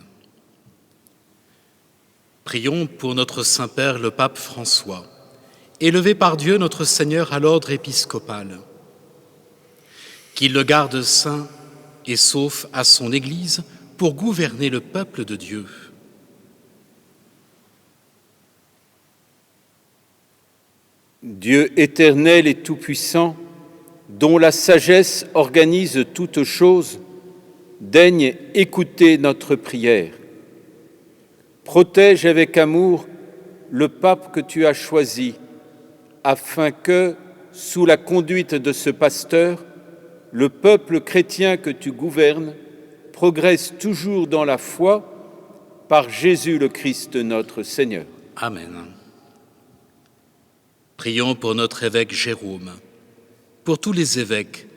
Prions pour notre Saint-Père le Pape François, élevé par Dieu notre Seigneur à l'ordre épiscopal. Qu'il le garde saint et sauf à son Église pour gouverner le peuple de Dieu. Dieu éternel et tout-puissant, dont la sagesse organise toutes choses, daigne écouter notre prière. Protège avec amour le pape que tu as choisi, afin que, sous la conduite de ce pasteur, le peuple chrétien que tu gouvernes progresse toujours dans la foi par Jésus le Christ notre Seigneur. Amen. Prions pour notre évêque Jérôme, pour tous les évêques,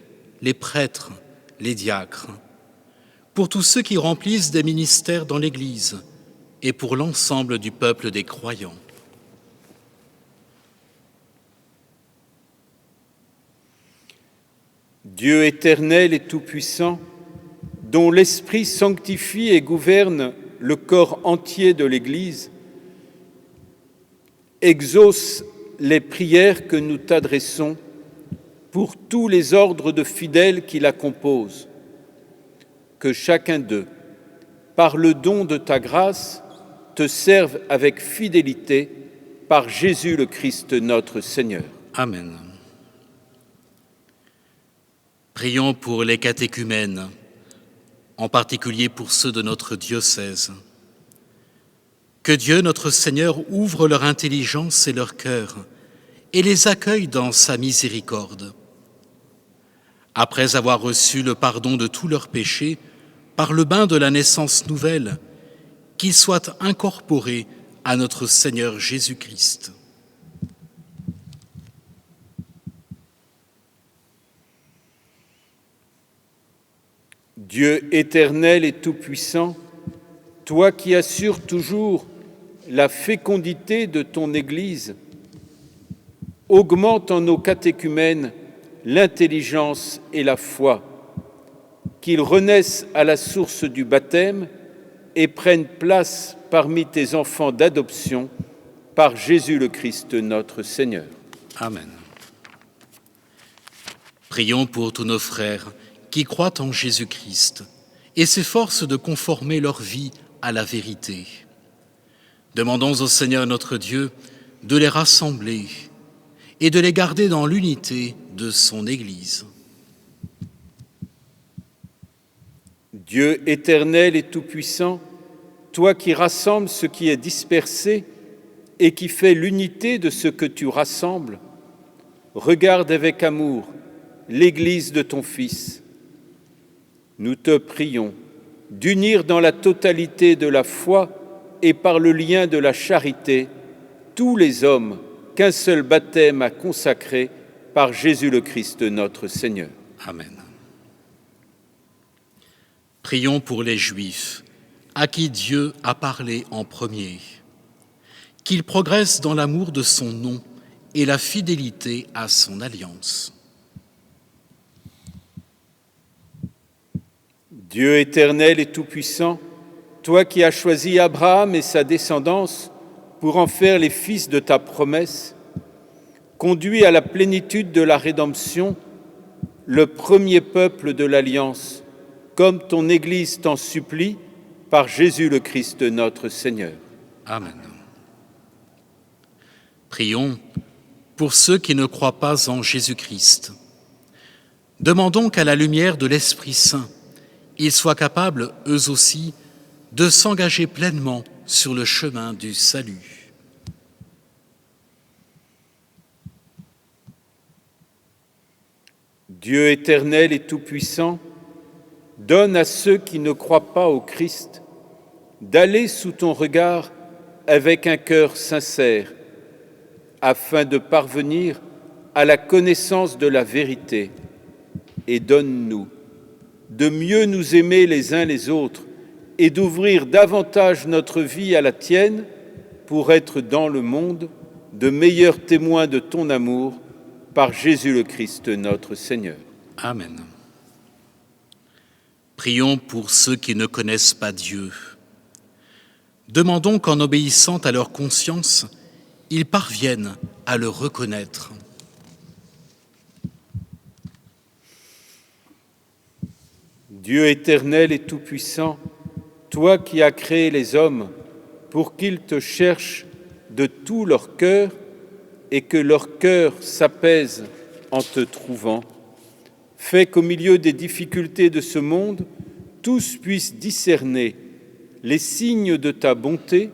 les prêtres, les diacres, pour tous ceux qui remplissent des ministères dans l'Église et pour l'ensemble du peuple des croyants. Dieu éternel et tout-puissant, dont l'Esprit sanctifie et gouverne le corps entier de l'Église, exauce les prières que nous t'adressons pour tous les ordres de fidèles qui la composent. Que chacun d'eux, par le don de ta grâce, te serve avec fidélité par Jésus le Christ notre Seigneur. Amen. Prions pour les catéchumènes, en particulier pour ceux de notre diocèse. Que Dieu, notre Seigneur, ouvre leur intelligence et leur cœur et les accueille dans sa miséricorde. Après avoir reçu le pardon de tous leurs péchés, par le bain de la naissance nouvelle, qu'ils soient incorporés à notre Seigneur Jésus-Christ. Dieu éternel et tout-puissant, toi qui assures toujours la fécondité de ton Église, augmente en nos catéchumènes l'intelligence et la foi, qu'ils renaissent à la source du baptême et prennent place parmi tes enfants d'adoption par Jésus le Christ notre Seigneur. Amen. Prions pour tous nos frères qui croient en Jésus-Christ et s'efforcent de conformer leur vie à la vérité. Demandons au Seigneur notre Dieu de les rassembler et de les garder dans l'unité de son Église. Dieu éternel et tout-puissant, toi qui rassembles ce qui est dispersé et qui fais l'unité de ce que tu rassembles, regarde avec amour l'Église de ton Fils. Nous te prions d'unir dans la totalité de la foi et par le lien de la charité tous les hommes qu'un seul baptême a consacrés par Jésus le Christ notre Seigneur. Amen. Prions pour les Juifs, à qui Dieu a parlé en premier, qu'ils progressent dans l'amour de son nom et la fidélité à son alliance. Dieu éternel et tout-puissant, toi qui as choisi Abraham et sa descendance pour en faire les fils de ta promesse, conduis à la plénitude de la rédemption le premier peuple de l'Alliance, comme ton Église t'en supplie, par Jésus le Christ notre Seigneur. Amen. Prions pour ceux qui ne croient pas en Jésus-Christ. Demandons qu'à la lumière de l'Esprit Saint, ils soient capables, eux aussi, de s'engager pleinement sur le chemin du salut. Dieu éternel et tout-puissant, donne à ceux qui ne croient pas au Christ d'aller sous ton regard avec un cœur sincère, afin de parvenir à la connaissance de la vérité, et donne-nous de mieux nous aimer les uns les autres et d'ouvrir davantage notre vie à la tienne pour être dans le monde de meilleurs témoins de ton amour par Jésus le Christ notre Seigneur. Amen. Prions pour ceux qui ne connaissent pas Dieu. Demandons qu'en obéissant à leur conscience, ils parviennent à le reconnaître. Dieu éternel et tout-puissant, toi qui as créé les hommes pour qu'ils te cherchent de tout leur cœur et que leur cœur s'apaise en te trouvant, fais qu'au milieu des difficultés de ce monde, tous puissent discerner les signes de ta bonté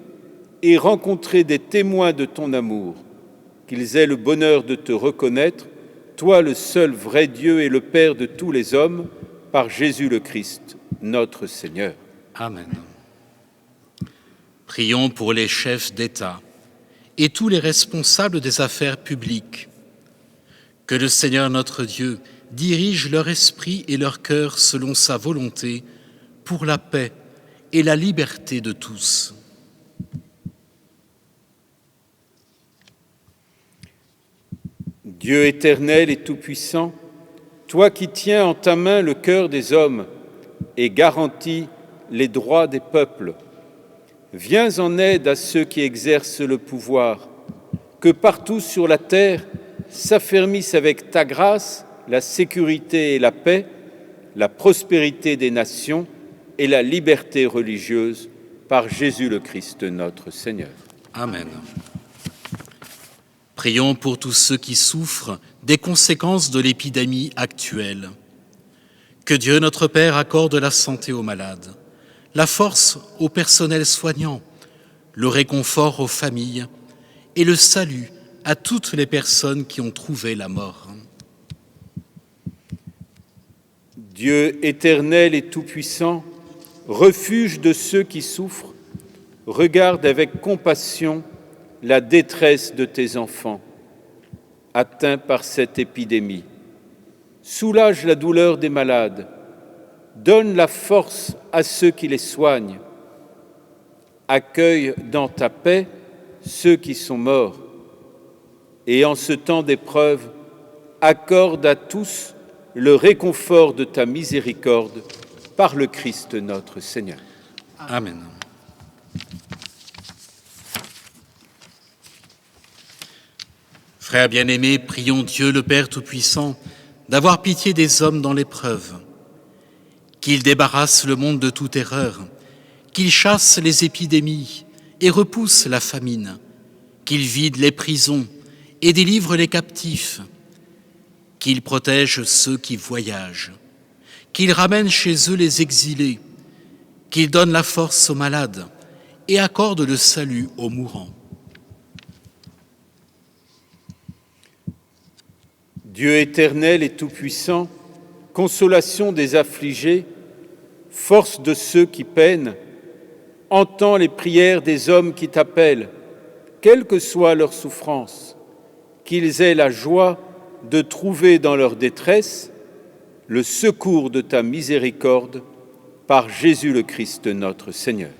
et rencontrer des témoins de ton amour, qu'ils aient le bonheur de te reconnaître, toi le seul vrai Dieu et le Père de tous les hommes, par Jésus le Christ, notre Seigneur. Amen. Prions pour les chefs d'État et tous les responsables des affaires publiques. Que le Seigneur notre Dieu dirige leur esprit et leur cœur selon sa volonté pour la paix et la liberté de tous. Dieu éternel et tout-puissant, toi qui tiens en ta main le cœur des hommes et garantis les droits des peuples, viens en aide à ceux qui exercent le pouvoir, que partout sur la terre s'affermisse avec ta grâce la sécurité et la paix, la prospérité des nations et la liberté religieuse par Jésus le Christ notre Seigneur. Amen. Prions pour tous ceux qui souffrent des conséquences de l'épidémie actuelle. Que Dieu notre Père accorde la santé aux malades, la force au personnel soignant, le réconfort aux familles et le salut à toutes les personnes qui ont trouvé la mort. Dieu éternel et tout-puissant, refuge de ceux qui souffrent, regarde avec compassion la détresse de tes enfants, atteints par cette épidémie. Soulage la douleur des malades, donne la force à ceux qui les soignent, accueille dans ta paix ceux qui sont morts, et en ce temps d'épreuve, accorde à tous le réconfort de ta miséricorde par le Christ notre Seigneur. Amen. Frères bien-aimés, prions Dieu le Père Tout-Puissant d'avoir pitié des hommes dans l'épreuve, qu'il débarrasse le monde de toute erreur, qu'il chasse les épidémies et repousse la famine, qu'il vide les prisons et délivre les captifs, qu'il protège ceux qui voyagent, qu'il ramène chez eux les exilés, qu'il donne la force aux malades et accorde le salut aux mourants. Dieu éternel et tout-puissant, consolation des affligés, force de ceux qui peinent, entends les prières des hommes qui t'appellent, quelle que soit leur souffrance, qu'ils aient la joie de trouver dans leur détresse le secours de ta miséricorde par Jésus le Christ notre Seigneur.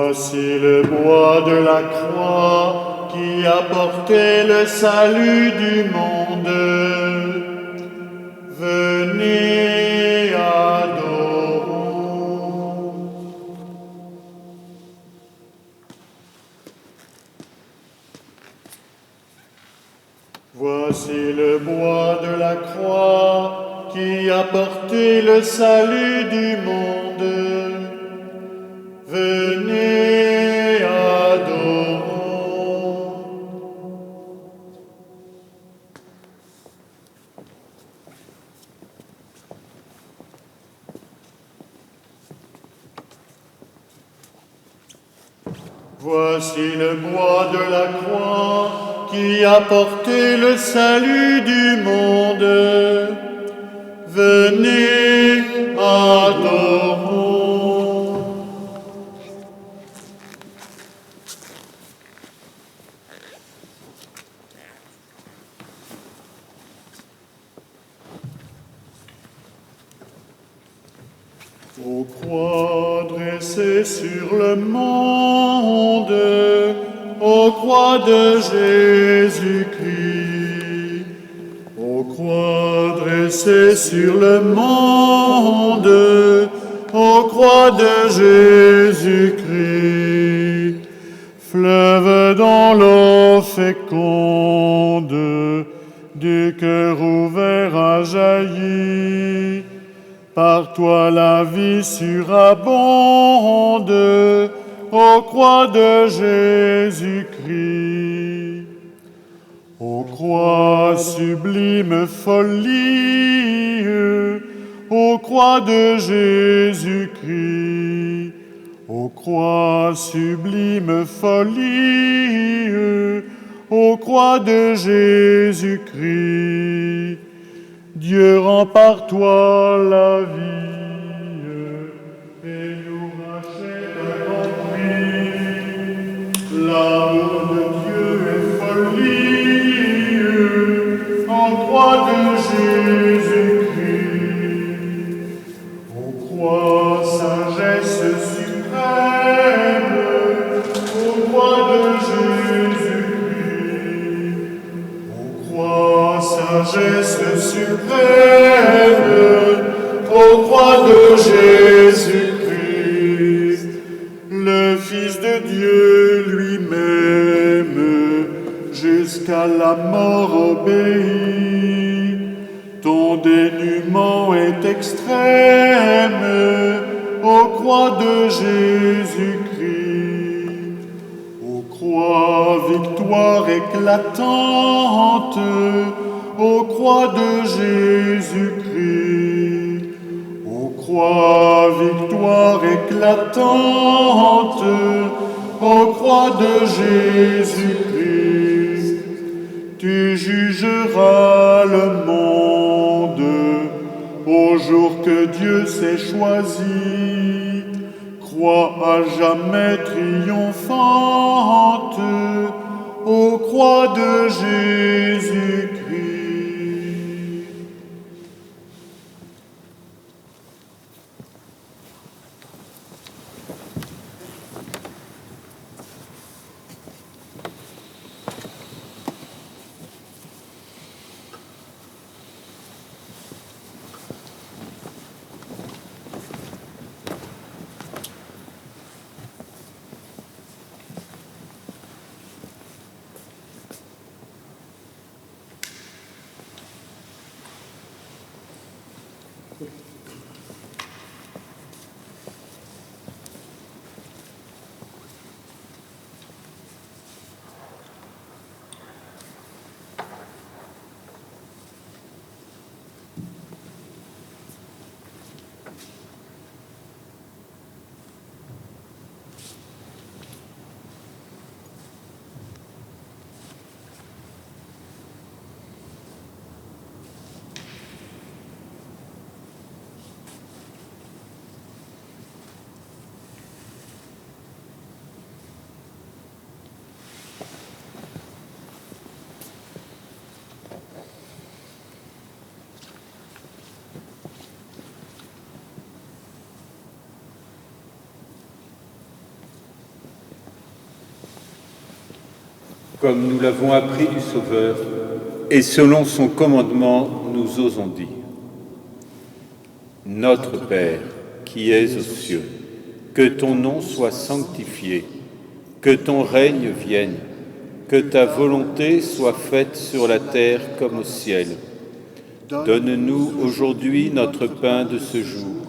Voici le bois de la croix qui a porté le salut du monde. Venez, adorons. Voici le bois de la croix qui a porté le salut du monde. Venez, adorons. Voici le bois de la croix qui a porté le salut du monde. Venez, adorons. Aux croix dressées sur le monde, aux croix de Jésus-Christ, aux croix dressées sur le monde, aux croix de Jésus-Christ, fleuve dans l'eau féconde, du cœur ouvert a jailli. Par toi la vie surabonde, aux croix de Jésus-Christ. Aux croix sublime folie, aux croix de Jésus-Christ. Aux croix sublime folie, aux croix de Jésus-Christ. Dieu rend par toi la vie et nous rachète à grand prix. L'amour de Dieu est folie en croix de Jésus-Christ. Aux croix sagesse suprême, aux croix de Jésus-Christ. Aux croix sagesse suprême, aux croix de Jésus-Christ, le Fils de Dieu lui-même, jusqu'à la mort obéit. Ton dénuement est extrême, aux croix de Jésus-Christ. Aux croix victoire éclatante, aux croix de Jésus-Christ, aux croix victoire éclatante, aux croix de Jésus-Christ, tu jugeras le monde au jour que Dieu s'est choisi. Croix à jamais triomphante, aux croix de Jésus-Christ. comme nous l'avons appris du Sauveur, et selon son commandement, nous osons dire. Notre Père, qui es aux cieux, que ton nom soit sanctifié, que ton règne vienne, que ta volonté soit faite sur la terre comme au ciel. Donne-nous aujourd'hui notre pain de ce jour.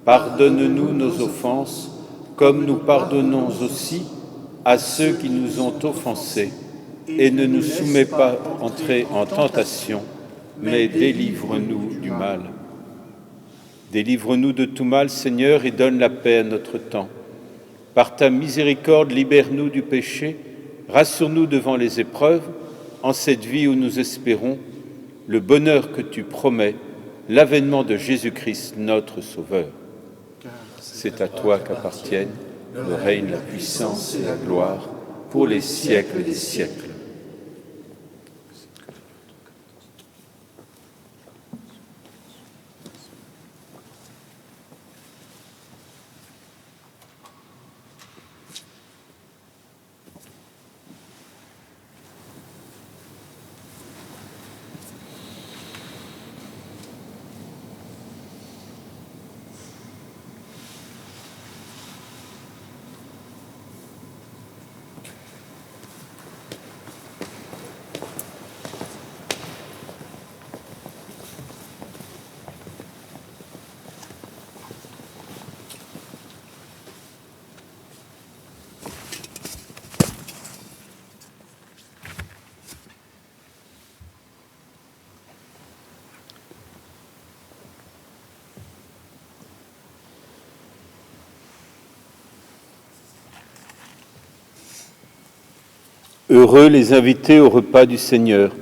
Pardonne-nous nos offenses, comme nous pardonnons aussi à ceux qui nous ont offensés. Et ne nous soumets pas entrer en tentation, mais délivre-nous du mal. Délivre-nous de tout mal, Seigneur, et donne la paix à notre temps. Par ta miséricorde, libère-nous du péché, rassure-nous devant les épreuves, en cette vie où nous espérons le bonheur que tu promets, l'avènement de Jésus-Christ, notre Sauveur. C'est à toi qu'appartiennent le règne, la puissance et la gloire pour les siècles des siècles. Heureux les invités au repas du Seigneur.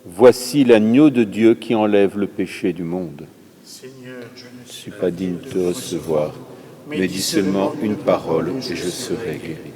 Voici l'agneau de Dieu qui enlève le péché du monde. Seigneur, je ne Je ne suis pas digne de te recevoir, mais dis seulement une parole et je serai guéri.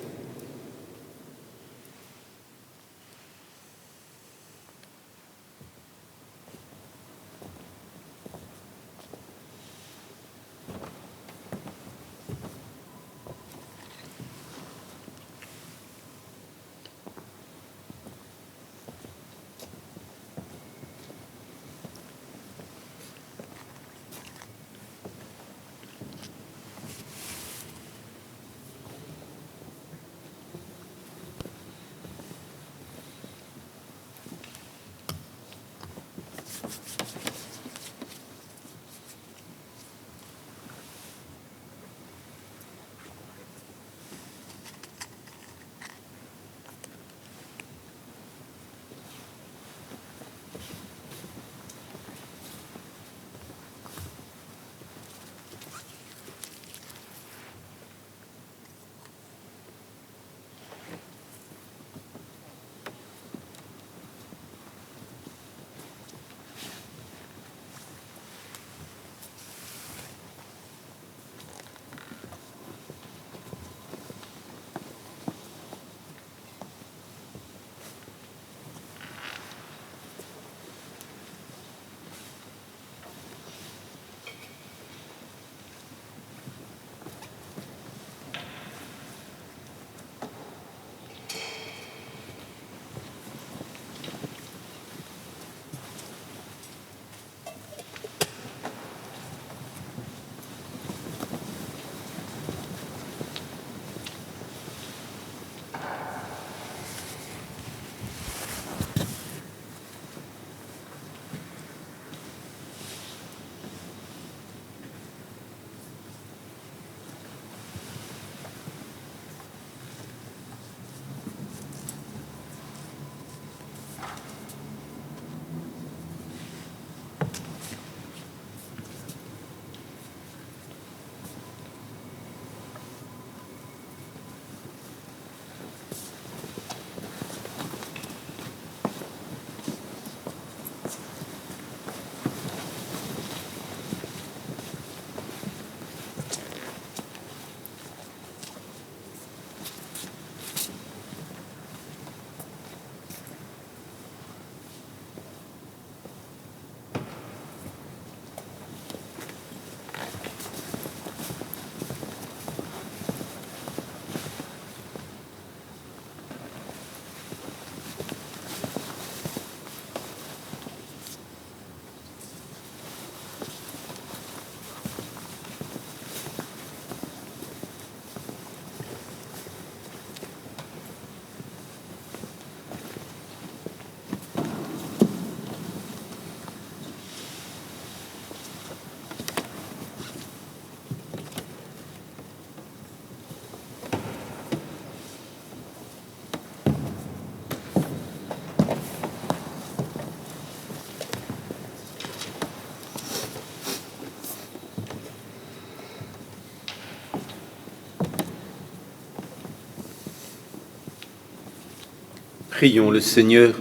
Prions le Seigneur.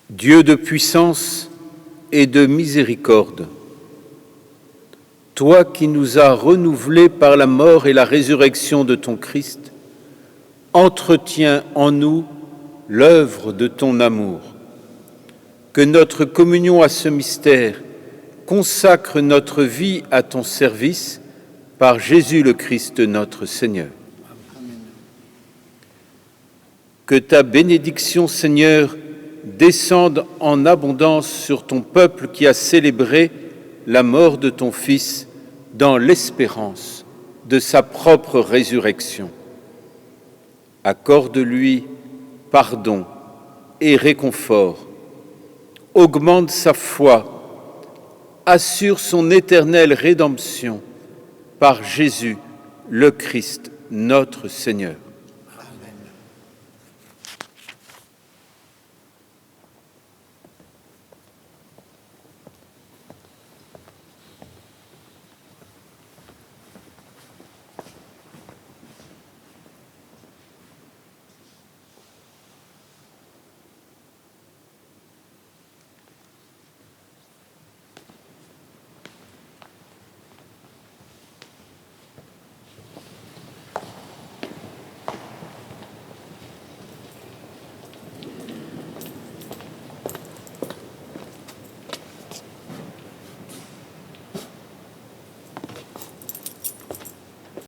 Dieu de puissance et de miséricorde, toi qui nous as renouvelés par la mort et la résurrection de ton Christ, entretiens en nous l'œuvre de ton amour. Que notre communion à ce mystère consacre notre vie à ton service par Jésus le Christ notre Seigneur. Que ta bénédiction, Seigneur, descende en abondance sur ton peuple qui a célébré la mort de ton Fils dans l'espérance de sa propre résurrection. Accorde-lui pardon et réconfort, augmente sa foi, assure son éternelle rédemption par Jésus le Christ notre Seigneur.